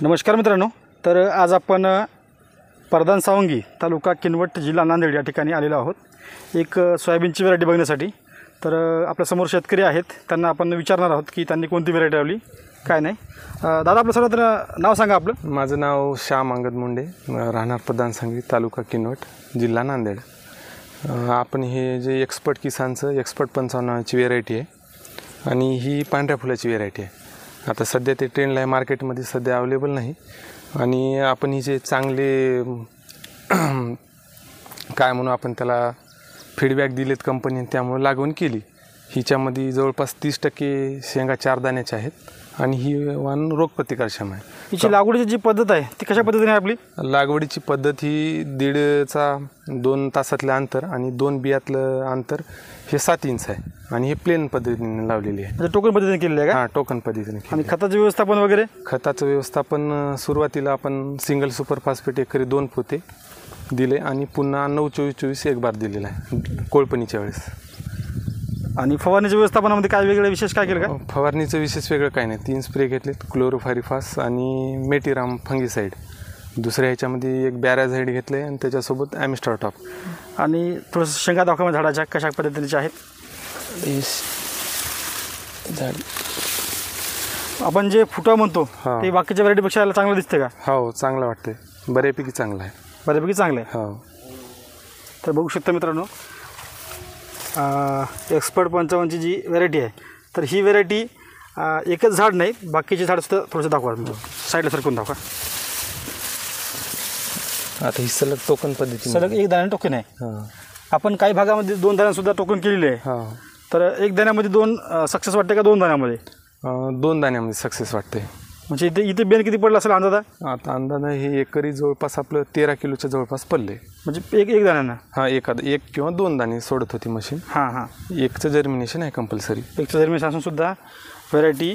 नमस्कार मित्रांनो. तर आज आपण प्रधान सावंगी तालुका किनवट जिल्हा नांदेड या ठिकाणी आलेलो आहोत एक सोयाबीनची व्हरायटी बघण्यासाठी. तर आपल्यासमोर शेतकरी आहेत, त्यांना आपण विचारणार आहोत की त्यांनी कोणती व्हरायटी लावली काय नाही. दादा आपलं सर्वात नाव सांगा आपलं. माझं नाव श्याम अंगद मुंडे, राहणार प्रधान सावंगी तालुका किनवट जिल्हा नांदेड. आपण हे जे एक्सपर्ट किसानचं एक्सपर्ट 55 नावाची व्हेरायटी आहे आणि ही पांढऱ्या फुलाची व्हेरायटी आहे. आता सध्या ते ट्रेंडला आहे, मार्केटमध्ये सध्या अवेलेबल नाही. आणि आपण ही जे चांगले काय म्हणू आपण त्याला फीडबॅक दिलेत कंपनीने, त्यामुळे लागवण केली. हिच्यामध्ये जवळपास 30% शेंगा 4 दाण्याच्या आहेत आणि ही वाण रोगप्रतिकारक्षम आहे. हिची लागवडीची जी पद्धत आहे ती कशा पद्धतीने आहे आपली? लागवडीची पद्धत ही 2 तासातलं अंतर आणि 2 बियातलं अंतर हे 7 इंच आहे आणि हे प्लेन पद्धतीने लावलेली आहे. म्हणजे टोकन पद्धतीने केलेली आहे का? हां, टोकन पद्धतीने. आणि खताचं व्यवस्थापन वगैरे? खताचं व्यवस्थापन सुरुवातीला आपण सिंगल सुपर फॉस्फेट एकरी 2 पोते दिले आणि पुन्हा 9-24-24 एक बार दिलेला आहे कोळपणीच्या वेळेस. आणि फवारणीच्या व्यवस्थापनामध्ये काय वेगळं विशेष काय केलं का? फवारणीचं विशेष वेगळं काय नाही. 3 स्प्रे घेतलेत, क्लोरोफायरिफास आणि मेटिराम फंगीसाईड. दुसऱ्या ह्याच्यामध्ये एक बॅराझाईड घेतलं आहे आणि त्याच्यासोबत ॲमिस्टर टॉप. आणि थोडंसं शेंगा दाखवा झाडाच्या कशा पद्धतीच्या आहेत. झाड आपण जे फुटवा म्हणतो ते बाकीच्या व्हरायटीपेक्षा याला चांगलं दिसते का? हो, चांगलं वाटते, बऱ्यापैकी चांगलं आहे. बऱ्यापैकी चांगलं आहे. हो. तर बघू शकता मित्रांनो, एक्सपर्ट 55ची जी व्हेरायटी आहे, तर ही व्हेरायटी एकच झाड नाही, बाकीचे झाडसुद्धा थोडंसं दाखवा. साईडला सरकून दाखवा. आता ही सलग टोकन पद्धती, सलग एक दाण्याने टोकन आहे. आपण काही भागामध्ये 2 दाण्यांसुद्धा टोकन केलेले आहे. तर एक दाण्यामध्ये 2 सक्सेस वाटते का 2 दाण्यामध्ये? 2 दाण्यामध्ये सक्सेस वाटते. म्हणजे इथे बेन किती पडलं असेल अंदाजा? आता अंदाजा हे एकरी जवळपास आपलं 13 किलोच्या जवळपास पडले. म्हणजे एक दाण्यानं? हां, एक किंवा 2 दाणे सोडत होती मशीन. हां. एकचं जर्मिनेशन आहे कंपल्सरी. एकचं जर्मिनेशन असून सुद्धा व्हेरायटी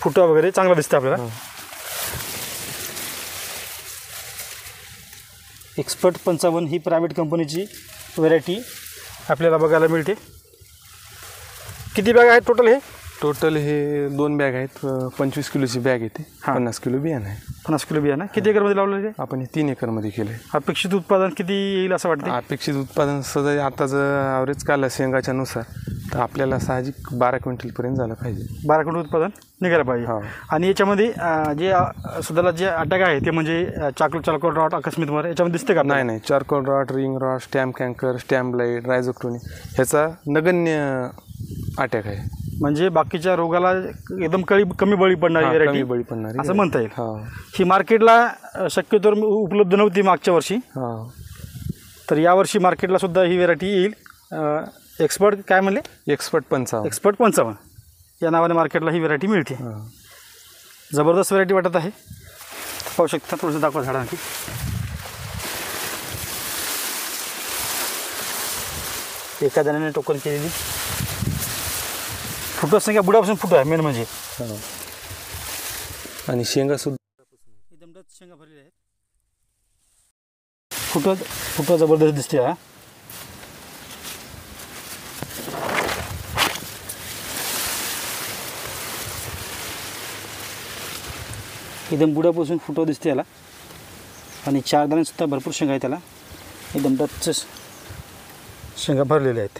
फुटवा वगैरे चांगला दिसते आपल्याला. एक्सपर्ट 55 ही प्रायव्हेट कंपनीची व्हेरायटी आपल्याला बघायला मिळते. किती बॅग आहेत टोटल? टोटल हे 2 बॅग आहेत. 25 किलोची बॅग येते. 50 किलो बियाणं आहे. 50 किलो बियाणं. किती एकरमध्ये लावलेलं आहे? आपण हे 3 एकरमध्ये केलं आहे. अपेक्षित उत्पादन किती येईल असं वाटतं? अपेक्षित उत्पादन सध्या आता जर ॲव्हरेज काढलं शेंगाच्या नुसार तर आपल्याला साहजिक 12 क्विंटलपर्यंत झालं पाहिजे. 12 क्विंटल उत्पादन निघायला पाहिजे. हो. आणि याच्यामध्ये जे सध्याला जे अटॅक आहे ते म्हणजे चारकोल रॉट, आकस्मिक मर याच्यामध्ये दिसते का? नाही, charcoal rot, ring rot, stem canker, stem blight, rhizoctonia ह्याचा नगण्य अटॅक आहे. म्हणजे बाकीच्या रोगाला एकदम कमी बळी पडणारी व्हेरायटी असं म्हणता येईल. ही मार्केटला शक्यतो उपलब्ध नव्हती मागच्या वर्षी. तर यावर्षी मार्केटला सुद्धा ही व्हेरायटी येईल. एक्सपर्ट काय म्हणले? एक्सपर्ट 55 या नावाने मार्केटला ही व्हेरायटी मिळते. जबरदस्त व्हेरायटी वाटत आहे. पाहू शकता, थोडंसं दाखवा झाडा आणखी. एका दाण्याने टोकन केलेली फुटवा संख्या बुडापासून फुटवा आहे मेन म्हणजे. आणि शेंगा सुद्धा एकदम शेंगा भरलेल्या आहेत. फुटवा जबरदस्त दिसते. हा एकदम बुडापासून फुटवा दिसते याला. आणि 4 दाणे सुद्धा भरपूर शेंगा आहेत त्याला. एकदम डच शेंगा भरलेल्या आहेत.